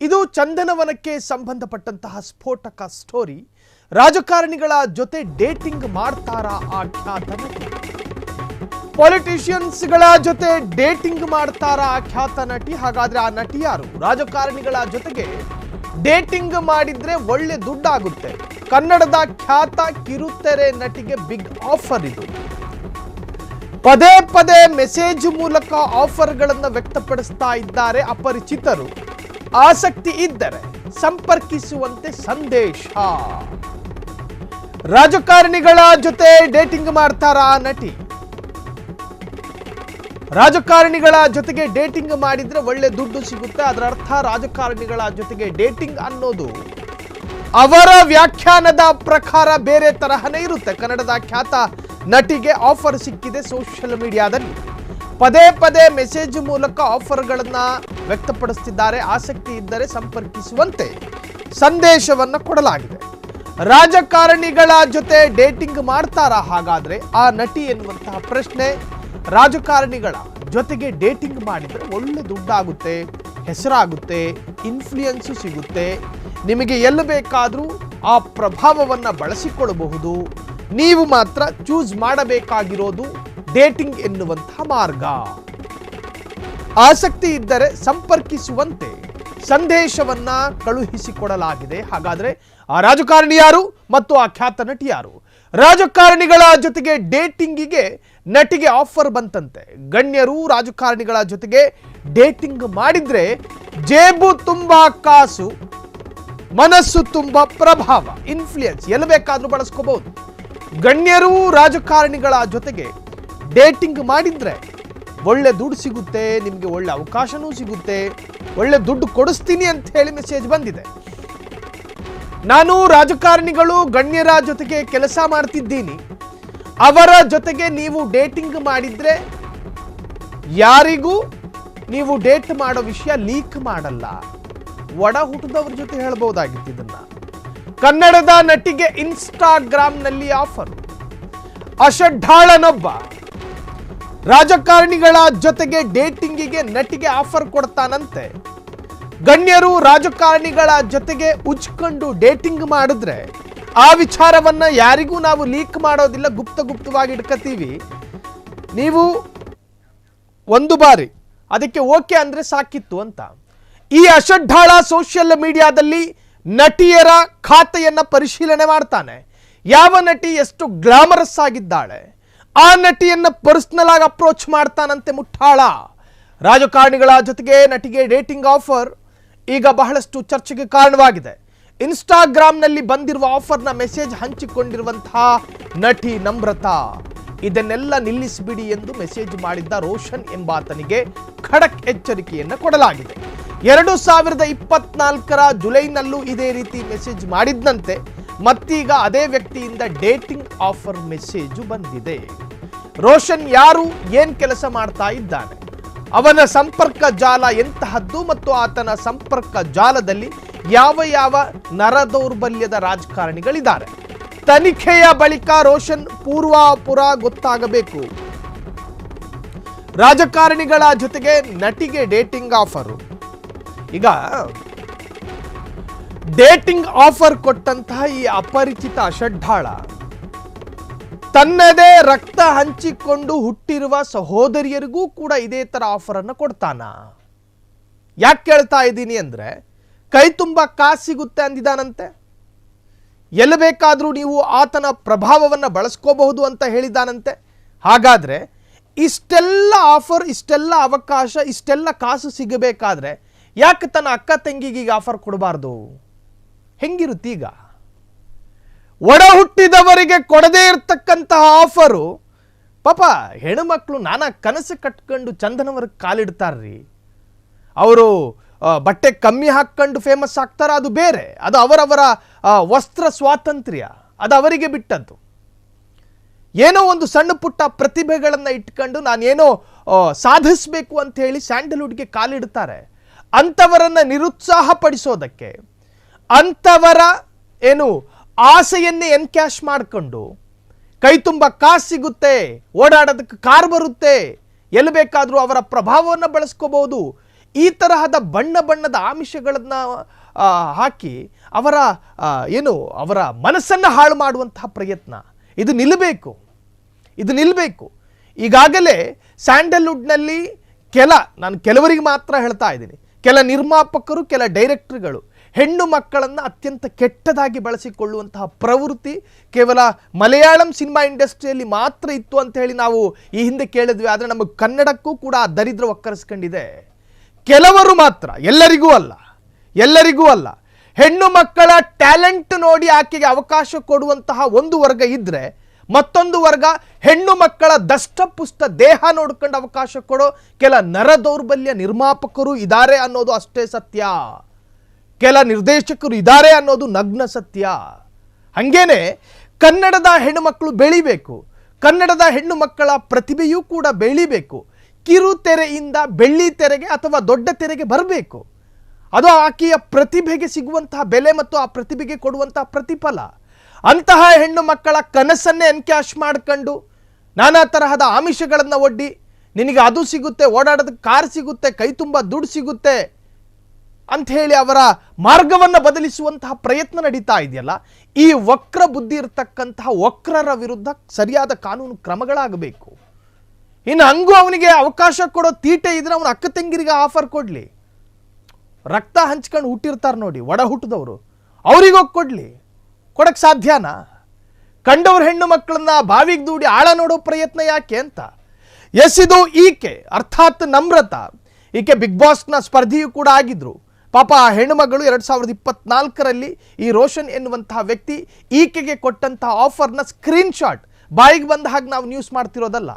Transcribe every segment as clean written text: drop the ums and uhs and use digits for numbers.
ಇದು ಚಂದನವನಕ್ಕೆ ಸಂಬಂಧಪಟ್ಟಂತಹ ಸ್ಫೋಟಕ ಸ್ಟೋರಿ. ರಾಜಕಾರಣಿಗಳ ಜೊತೆ ಡೇಟಿಂಗ್ ಮಾಡ್ತಾರಾ ಆ ಖ್ಯಾತ ನಟಿ? ಪೊಲಿಟಿಷಿಯನ್ಸ್ಗಳ ಜೊತೆ ಡೇಟಿಂಗ್ ಮಾಡ್ತಾರಾ ಆ ಖ್ಯಾತ ನಟಿ? ಹಾಗಾದ್ರೆ ಆ ನಟಿ ಯಾರು? ರಾಜಕಾರಣಿಗಳ ಜೊತೆಗೆ ಡೇಟಿಂಗ್ ಮಾಡಿದ್ರೆ ಒಳ್ಳೆ ದುಡ್ಡಾಗುತ್ತೆ. ಕನ್ನಡದ ಖ್ಯಾತ ಕಿರುತೆರೆ ನಟಿಗೆ ಬಿಗ್ ಆಫರ್ ಇದು. ಪದೇ ಪದೇ ಮೆಸೇಜ್ ಮೂಲಕ ಆಫರ್ಗಳನ್ನು ವ್ಯಕ್ತಪಡಿಸ್ತಾ ಇದ್ದಾರೆ ಅಪರಿಚಿತರು. ಆಸಕ್ತಿ ಇದ್ದರೆ ಸಂಪರ್ಕಿಸುವಂತೆ ಸಂದೇಶ. ರಾಜಕಾರಣಿಗಳ ಜೊತೆ ಡೇಟಿಂಗ್ ಮಾಡ್ತಾರಾ ಆ ನಟಿ? ರಾಜಕಾರಣಿಗಳ ಜೊತೆಗೆ ಡೇಟಿಂಗ್ ಮಾಡಿದ್ರೆ ಒಳ್ಳೆ ದುಡ್ಡು ಸಿಗುತ್ತೆ. ಅದರ ಅರ್ಥ ರಾಜಕಾರಣಿಗಳ ಜೊತೆಗೆ ಡೇಟಿಂಗ್ ಅನ್ನೋದು ಅವರ ವ್ಯಾಖ್ಯಾನದ ಪ್ರಕಾರ ಬೇರೆ ತರಹನೇ ಇರುತ್ತೆ. ಕನ್ನಡದ ಖ್ಯಾತ ನಟಿಗೆ ಆಫರ್ ಸಿಕ್ಕಿದೆ ಸೋಷಿಯಲ್ ಮೀಡಿಯಾದಲ್ಲಿ. ಪದೇ ಪದೇ ಮೆಸೇಜ್ ಮೂಲಕ ಆಫರ್ಗಳನ್ನ ವ್ಯಕ್ತಪಡಿಸುತ್ತಿದ್ದಾರೆ. ಆಸಕ್ತಿ ಇದ್ದರೆ ಸಂಪರ್ಕಿಸುವಂತೆ ಸಂದೇಶವನ್ನು ಕೊಡಲಾಗಿದೆ. ರಾಜಕಾರಣಿಗಳ ಜೊತೆ ಡೇಟಿಂಗ್ ಮಾಡ್ತಾರಾ ಹಾಗಾದ್ರೆ ಆ ನಟಿ ಎನ್ನುವಂತಹ ಪ್ರಶ್ನೆ. ರಾಜಕಾರಣಿಗಳ ಜೊತೆಗೆ ಡೇಟಿಂಗ್ ಮಾಡಿದರೆ ಒಳ್ಳೆ ದುಡ್ಡಾಗುತ್ತೆ, ಹೆಸರಾಗುತ್ತೆ, ಇನ್ಫ್ಲೂಯೆನ್ಸು ಸಿಗುತ್ತೆ. ನಿಮಗೆ ಎಲ್ಲಿ ಬೇಕಾದರೂ ಆ ಪ್ರಭಾವವನ್ನು ಬಳಸಿಕೊಳ್ಳಬಹುದು. ನೀವು ಮಾತ್ರ ಚೂಸ್ ಮಾಡಬೇಕಾಗಿರೋದು ಡೇಟಿಂಗ್ ಎನ್ನುವಂತಹ ಮಾರ್ಗ. ಆಸಕ್ತಿ ಇದ್ದರೆ ಸಂಪರ್ಕಿಸುವಂತೆ ಸಂದೇಶವನ್ನ ಕಳುಹಿಸಿಕೊಡಲಾಗಿದೆ. ಹಾಗಾದ್ರೆ ಆ ರಾಜಕಾರಣಿ ಯಾರು ಮತ್ತು ಆ ಖ್ಯಾತ ನಟಿ ಯಾರು? ರಾಜಕಾರಣಿಗಳ ಜೊತೆಗೆ ಡೇಟಿಂಗಿಗೆ ನಟಿಗೆ ಆಫರ್ ಬಂತಂತೆ. ಗಣ್ಯರು ರಾಜಕಾರಣಿಗಳ ಜೊತೆಗೆ ಡೇಟಿಂಗ್ ಮಾಡಿದ್ರೆ ಜೇಬು ತುಂಬಾ ಕಾಸು, ಮನಸ್ಸು ತುಂಬಾ ಪ್ರಭಾವ, ಇನ್ಫ್ಲೂಯೆನ್ಸ್ ಎಲ್ಲಿ ಬೇಕಾದ್ರೂ ಬಳಸ್ಕೋಬಹುದು. ಗಣ್ಯರು ರಾಜಕಾರಣಿಗಳ ಜೊತೆಗೆ ಡೇಟಿಂಗ್ ಮಾಡಿದ್ರೆ ಒಳ್ಳೆ ದುಡ್ಡು ಸಿಗುತ್ತೆ, ನಿಮಗೆ ಒಳ್ಳೆ ಅವಕಾಶನೂ ಸಿಗುತ್ತೆ, ಒಳ್ಳೆ ದುಡ್ಡು ಕೊಡಿಸ್ತೀನಿ ಅಂತ ಹೇಳಿ ಮೆಸೇಜ್ ಬಂದಿದೆ. ನಾನು ರಾಜಕಾರಣಿಗಳು ಗಣ್ಯರ ಜೊತೆಗೆ ಕೆಲಸ ಮಾಡ್ತಿದ್ದೀನಿ, ಅವರ ಜೊತೆಗೆ ನೀವು ಡೇಟಿಂಗ್ ಮಾಡಿದ್ರೆ ಯಾರಿಗೂ ನೀವು ಡೇಟ್ ಮಾಡೋ ವಿಷಯ ಲೀಕ್ ಮಾಡಲ್ಲ. ಒಡ ಹುಟ್ಟಿದವ್ರ ಜೊತೆ ಹೇಳ್ಬಹುದಾಗಿತ್ತು ಇದನ್ನ. ಕನ್ನಡದ ನಟಿಗೆ ಇನ್ಸ್ಟಾಗ್ರಾಂನಲ್ಲಿ ಆಫರ್. ಅಷಡ್ಢಾಳನೊಬ್ಬ ರಾಜಕಾರಣಿಗಳ ಜೊತೆಗೆ ಡೇಟಿಂಗಿಗೆ ನಟಿಗೆ ಆಫರ್ ಕೊಡ್ತಾನಂತೆ. ಗಣ್ಯರು ರಾಜಕಾರಣಿಗಳ ಜೊತೆಗೆ ಉಚ್ಕೊಂಡು ಡೇಟಿಂಗ್ ಮಾಡಿದ್ರೆ ಆ ವಿಚಾರವನ್ನ ಯಾರಿಗೂ ನಾವು ಲೀಕ್ ಮಾಡೋದಿಲ್ಲ, ಗುಪ್ತವಾಗಿ ಇಟ್ಕೋತೀವಿ. ನೀವು ಒಂದು ಬಾರಿ ಅದಕ್ಕೆ ಓಕೆ ಅಂದ್ರೆ ಸಾಕಿತ್ತು ಅಂತ. ಈ ಅಷಡ್ಢಾಳ ಸೋಷಿಯಲ್ ಮೀಡಿಯಾದಲ್ಲಿ ನಟಿಯರ ಖಾತೆಯನ್ನ ಪರಿಶೀಲನೆ ಮಾಡ್ತಾನೆ. ಯಾವ ನಟಿ ಎಷ್ಟು ಗ್ಲಾಮರಸ್ ಆಗಿದ್ದಾಳೆ ಆ ನಟಿಯನ್ನ ಪರ್ಸನಲ್ ಆಗಿ ಅಪ್ರೋಚ್ ಮಾಡ್ತಾನಂತೆ ಮುಠಾಳ. ರಾಜಕಾರಣಿಗಳ ಜೊತೆಗೆ ನಟಿಗೆ ಡೇಟಿಂಗ್ ಆಫರ್ ಈಗ ಬಹಳಷ್ಟು ಚರ್ಚೆಗೆ ಕಾರಣವಾಗಿದೆ. ಇನ್ಸ್ಟಾಗ್ರಾಂನಲ್ಲಿ ಬಂದಿರುವ ಆಫರ್ನ ಮೆಸೇಜ್ ಹಂಚಿಕೊಂಡಿರುವಂತಹ ನಟಿ ನಮ್ರತಾ ಇದನ್ನೆಲ್ಲ ನಿಲ್ಲಿಸಿಬಿಡಿ ಎಂದು ಮೆಸೇಜ್ ಮಾಡಿದ್ದ ರೋಷನ್ ಎಂಬಾತನಿಗೆ ಖಡಕ್ ಎಚ್ಚರಿಕೆಯನ್ನು ಕೊಡಲಾಗಿದೆ. 2024ರ ಜುಲೈನಲ್ಲೂ ಇದೇ ರೀತಿ ಮೆಸೇಜ್ ಮಾಡಿದ್ದಂತೆ ಮತ್ತೀಗ ಅದೇ ವ್ಯಕ್ತಿಯಿಂದ ಡೇಟಿಂಗ್ ಆಫರ್ ಮೆಸೇಜು ಬಂದಿದೆ. ರೋಷನ್ ಯಾರು, ಏನ್ ಕೆಲಸ ಮಾಡ್ತಾ ಇದ್ದಾನೆ, ಅವನ ಸಂಪರ್ಕ ಜಾಲ ಎಂತಹದ್ದು ಮತ್ತು ಆತನ ಸಂಪರ್ಕ ಜಾಲದಲ್ಲಿ ಯಾವ ಯಾವ ನರದೌರ್ಬಲ್ಯದ ರಾಜಕಾರಣಿಗಳಿದ್ದಾರೆ? ತನಿಖೆಯ ಬಳಿಕ ರೋಷನ್ ಪೂರ್ವಾಪುರ ಗೊತ್ತಾಗಬೇಕು. ರಾಜಕಾರಣಿಗಳ ಜೊತೆಗೆ ನಟಿಗೆ ಡೇಟಿಂಗ್ ಆಫರ್. ಈಗ ಡೇಟಿಂಗ್ ಆಫರ್ ಕೊಟ್ಟಂತಹ ಈ ಅಪರಿಚಿತ ಅಷಡ್ಢಾಳ ತನ್ನದೇ ರಕ್ತ ಹಂಚಿಕೊಂಡು ಹುಟ್ಟಿರುವ ಸಹೋದರಿಯರಿಗೂ ಕೂಡ ಇದೇ ತರ ಆಫರ್ ಅನ್ನು ಕೊಡ್ತಾನ. ಯಾಕೆ ಕೇಳ್ತಾ ಇದ್ದೀನಿ ಅಂದ್ರೆ ಕೈ ತುಂಬ ಕಾಸು ಸಿಗುತ್ತೆ ಅಂದಿದ್ದಾನಂತೆ. ಎಲ್ಲಿ ಬೇಕಾದರೂ ನೀವು ಆತನ ಪ್ರಭಾವವನ್ನು ಬಳಸ್ಕೋಬಹುದು ಅಂತ ಹೇಳಿದ್ದಾನಂತೆ. ಹಾಗಾದ್ರೆ ಇಷ್ಟೆಲ್ಲ ಆಫರ್, ಇಷ್ಟೆಲ್ಲ ಅವಕಾಶ, ಇಷ್ಟೆಲ್ಲ ಕಾಸು ಸಿಗಬೇಕಾದ್ರೆ ಯಾಕೆ ತನ್ನ ಅಕ್ಕ ತಂಗಿಗೆ ಆಫರ್ ಕೊಡಬಾರ್ದು? ಹೆಂಗಿರುತ್ತೀಗ? ಒಡ ಹುಟ್ಟಿದವರಿಗೆ ಕೊಡದೇ ಇರತಕ್ಕಂತಹ ಆಫರು. ಪಾಪ ಹೆಣ್ಮಕ್ಳು ನಾನಾ ಕನಸು ಕಟ್ಕೊಂಡು ಚಂದನವರಿಗೆ ಕಾಲಿಡ್ತಾರ್ರಿ. ಅವರು ಬಟ್ಟೆ ಕಮ್ಮಿ ಹಾಕ್ಕೊಂಡು ಫೇಮಸ್ ಆಗ್ತಾರ, ಅದು ಬೇರೆ. ಅದು ಅವರವರ ವಸ್ತ್ರ ಸ್ವಾತಂತ್ರ್ಯ, ಅದು ಅವರಿಗೆ ಬಿಟ್ಟದ್ದು. ಏನೋ ಒಂದು ಸಣ್ಣ ಪುಟ್ಟ ಪ್ರತಿಭೆಗಳನ್ನು ಇಟ್ಕೊಂಡು ನಾನೇನೋ ಸಾಧಿಸಬೇಕು ಅಂತ ಹೇಳಿ ಸ್ಯಾಂಡಲ್ವುಡ್ಗೆ ಕಾಲಿಡ್ತಾರೆ. ಅಂಥವರನ್ನ ನಿರುತ್ಸಾಹಪಡಿಸೋದಕ್ಕೆ, ಅಂಥವರ ಏನು ಆಸೆಯನ್ನೇ ಎನ್ಕ್ಯಾಶ್ ಮಾಡಿಕೊಂಡು ಕೈ ತುಂಬ ಕಾಸು ಸಿಗುತ್ತೆ, ಓಡಾಡೋದಕ್ಕೆ ಕಾರ್ ಬರುತ್ತೆ, ಎಲ್ಲಿ ಬೇಕಾದರೂ ಅವರ ಪ್ರಭಾವವನ್ನು ಬಳಸ್ಕೋಬಹುದು, ಈ ತರಹದ ಬಣ್ಣ ಬಣ್ಣದ ಆಮಿಷಗಳನ್ನು ಹಾಕಿ ಅವರ ಅವರ ಮನಸ್ಸನ್ನು ಹಾಳು ಮಾಡುವಂತಹ ಪ್ರಯತ್ನ ಇದು ನಿಲ್ಲಬೇಕು. ಈಗಾಗಲೇ ಸ್ಯಾಂಡಲ್ವುಡ್ನಲ್ಲಿ ನಾನು ಕೆಲವರಿಗೆ ಮಾತ್ರ ಹೇಳ್ತಾ ಇದ್ದೀನಿ, ಕೆಲ ನಿರ್ಮಾಪಕರು, ಕೆಲ ಡೈರೆಕ್ಟರ್ಗಳು ಹೆಣ್ಣು ಮಕ್ಕಳನ್ನು ಅತ್ಯಂತ ಕೆಟ್ಟದಾಗಿ ಬಳಸಿಕೊಳ್ಳುವಂತಹ ಪ್ರವೃತ್ತಿ ಕೇವಲ ಮಲಯಾಳಂ ಸಿನಿಮಾ ಇಂಡಸ್ಟ್ರಿಯಲ್ಲಿ ಮಾತ್ರ ಇತ್ತು ಅಂತ ಹೇಳಿ ನಾವು ಈ ಹಿಂದೆ ಕೇಳಿದ್ವಿ. ಆದರೆ ನಮ್ಮ ಕನ್ನಡಕ್ಕೂ ಕೂಡ ಆ ದರಿದ್ರ ಒಕ್ಕರಿಸ್ಕೊಂಡಿದೆ. ಕೆಲವರು ಮಾತ್ರ, ಎಲ್ಲರಿಗೂ ಅಲ್ಲ. ಹೆಣ್ಣು ಮಕ್ಕಳ ಟ್ಯಾಲೆಂಟ್ ನೋಡಿ ಆಕೆಗೆ ಅವಕಾಶ ಕೊಡುವಂತಹ ಒಂದು ವರ್ಗ ಇದ್ರೆ, ಮತ್ತೊಂದು ವರ್ಗ ಹೆಣ್ಣು ಮಕ್ಕಳ ದಷ್ಟಪುಷ್ಟ ದೇಹ ನೋಡ್ಕೊಂಡು ಅವಕಾಶ ಕೊಡೋ ಕೆಲ ನರದೌರ್ಬಲ್ಯ ನಿರ್ಮಾಪಕರು ಇದ್ದಾರೆ ಅನ್ನೋದು ಅಷ್ಟೇ ಸತ್ಯ. ಕೆಲ ನಿರ್ದೇಶಕರು ಇದ್ದಾರೆ ಅನ್ನೋದು ನಗ್ನ ಸತ್ಯ. ಹಂಗೇನೆ ಕನ್ನಡದ ಹೆಣ್ಣು ಮಕ್ಕಳು ಬೆಳಿಬೇಕು, ಕನ್ನಡದ ಹೆಣ್ಣು ಮಕ್ಕಳ ಪ್ರತಿಭೆಯೂ ಕೂಡ ಬೆಳಿಬೇಕು. ಕಿರುತೆರೆಯಿಂದ ಬೆಳ್ಳಿ ತೆರೆಗೆ ಅಥವಾ ದೊಡ್ಡ ತೆರೆಗೆ ಬರಬೇಕು. ಅದು ಆಕೆಯ ಪ್ರತಿಭೆಗೆ ಸಿಗುವಂತಹ ಬೆಲೆ ಮತ್ತು ಆ ಪ್ರತಿಭೆಗೆ ಕೊಡುವಂತಹ ಪ್ರತಿಫಲ. ಅಂತಹ ಹೆಣ್ಣು ಮಕ್ಕಳ ಕನಸನ್ನೇ ಎನ್ಕ್ಯಾಶ್ ಮಾಡ್ಕೊಂಡು ನಾನಾ ತರಹದ ಆಮಿಷಗಳನ್ನು ಒಡ್ಡಿ, ನಿನಗೆ ಅದು ಸಿಗುತ್ತೆ, ಓಡಾಡೋದಕ್ಕೆ ಕಾರ್ ಸಿಗುತ್ತೆ, ಕೈ ತುಂಬ ದುಡ್ಡು ಸಿಗುತ್ತೆ ಅಂಥೇಳಿ ಅವರ ಮಾರ್ಗವನ್ನು ಬದಲಿಸುವಂತಹ ಪ್ರಯತ್ನ ನಡೀತಾ ಇದೆಯಲ್ಲ, ಈ ವಕ್ರ ಬುದ್ಧಿ ಇರತಕ್ಕಂತಹ ವಕ್ರರ ವಿರುದ್ಧ ಸರಿಯಾದ ಕಾನೂನು ಕ್ರಮಗಳಾಗಬೇಕು. ಇನ್ನು ಹಂಗೂ ಅವನಿಗೆ ಅವಕಾಶ ಕೊಡೋ ತೀಟೆ ಇದ್ರೆ ಅವನ ಅಕ್ಕ ತಂಗಿರಿಗೆ ಆಫರ್ ಕೊಡಲಿ. ರಕ್ತ ಹಂಚ್ಕೊಂಡು ಹುಟ್ಟಿರ್ತಾರೆ ನೋಡಿ ಒಡ ಹುಟ್ಟಿದವರು, ಅವ್ರಿಗೋಗಿ ಕೊಡಕ್ಕೆ ಸಾಧ್ಯನಾ? ಕಂಡವ್ರ ಹೆಣ್ಣು ಮಕ್ಕಳನ್ನ ಬಾವಿಗೆ ದೂಡಿ ಆಳ ನೋಡೋ ಪ್ರಯತ್ನ ಯಾಕೆ ಅಂತ. ಇದು ಈಕೆ ಅರ್ಥಾತ್ ನಮ್ರತಾ. ಈಕೆ ಬಿಗ್ ಬಾಸ್ನ ಸ್ಪರ್ಧಿಯೂ ಕೂಡ ಆಗಿದ್ರು. ಪಾಪ ಆ ಹೆಣ್ಣು ಮಗಳು 2024ರಲ್ಲಿ ಈ ರೋಷನ್ ಎನ್ನುವಂತಹ ವ್ಯಕ್ತಿ ಈಕೆಗೆ ಕೊಟ್ಟಂತಹ ಆಫರ್ನ ಸ್ಕ್ರೀನ್ಶಾಟ್, ಬಾಯಿಗೆ ಬಂದ ಹಾಗೆ ನಾವು ನ್ಯೂಸ್ ಮಾಡ್ತಿರೋದಲ್ಲ,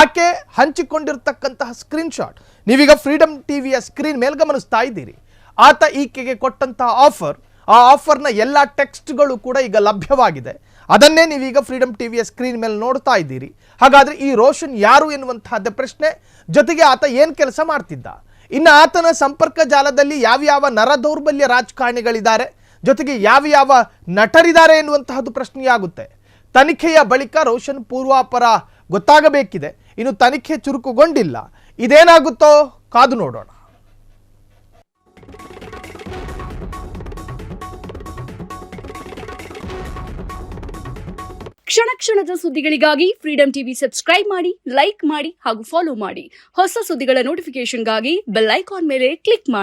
ಆಕೆ ಹಂಚಿಕೊಂಡಿರ್ತಕ್ಕಂತಹ ಸ್ಕ್ರೀನ್ಶಾಟ್ ನೀವೀಗ ಫ್ರೀಡಮ್ ಟಿವಿಯ ಸ್ಕ್ರೀನ್ ಮೇಲೆ ಗಮನಿಸ್ತಾ ಇದ್ದೀರಿ. ಆತ ಈಕೆಗೆ ಕೊಟ್ಟಂತಹ ಆಫರ್, ಆ ಆಫರ್ನ ಎಲ್ಲ ಟೆಕ್ಸ್ಟ್ಗಳು ಕೂಡ ಈಗ ಲಭ್ಯವಾಗಿದೆ. ಅದನ್ನೇ ನೀವೀಗ ಫ್ರೀಡಮ್ ಟಿವಿಯ ಸ್ಕ್ರೀನ್ ಮೇಲೆ ನೋಡ್ತಾ ಇದ್ದೀರಿ. ಹಾಗಾದ್ರೆ ಈ ರೋಷನ್ ಯಾರು ಎನ್ನುವಂತಹದ್ದೇ ಪ್ರಶ್ನೆ. ಜೊತೆಗೆ ಆತ ಏನು ಕೆಲಸ ಮಾಡ್ತಿದ್ದ, ಇನ್ನು ಆತನ ಸಂಪರ್ಕ ಜಾಲದಲ್ಲಿ ಯಾವ್ಯಾವ ನರದೌರ್ಬಲ್ಯ ರಾಜಕಾರಣಿಗಳಿದ್ದಾರೆ, ಜೊತೆಗೆ ಯಾವ್ಯಾವ ನಟರಿದ್ದಾರೆ ಎನ್ನುವಂತಹದ್ದು ಪ್ರಶ್ನೆಯಾಗುತ್ತೆ. ತನಿಖೆಯ ಬಳಿಕ ರೋಷನ್ ಪೂರ್ವಾಪರ ಗೊತ್ತಾಗಬೇಕಿದೆ. ಇನ್ನು ತನಿಖೆ ಚುರುಕುಗೊಂಡಿಲ್ಲ. ಇದೇನಾಗುತ್ತೋ ಕಾದು ನೋಡೋಣ. ಕ್ಷಣ ಕ್ಷಣದ ಸುದ್ದಿಗಳಿಗಾಗಿ ಫ್ರೀಡಂ ಟಿವಿ ಸಬ್ಸ್ಕ್ರೈಬ್ ಮಾಡಿ, ಲೈಕ್ ಮಾಡಿ ಹಾಗೂ ಫಾಲೋ ಮಾಡಿ. ಹೊಸ ಸುದ್ದಿಗಳ ನೋಟಿಫಿಕೇಶನ್ಗಾಗಿ ಬೆಲ್ ಐಕಾನ್ ಮೇಲೆ ಕ್ಲಿಕ್ ಮಾಡಿ.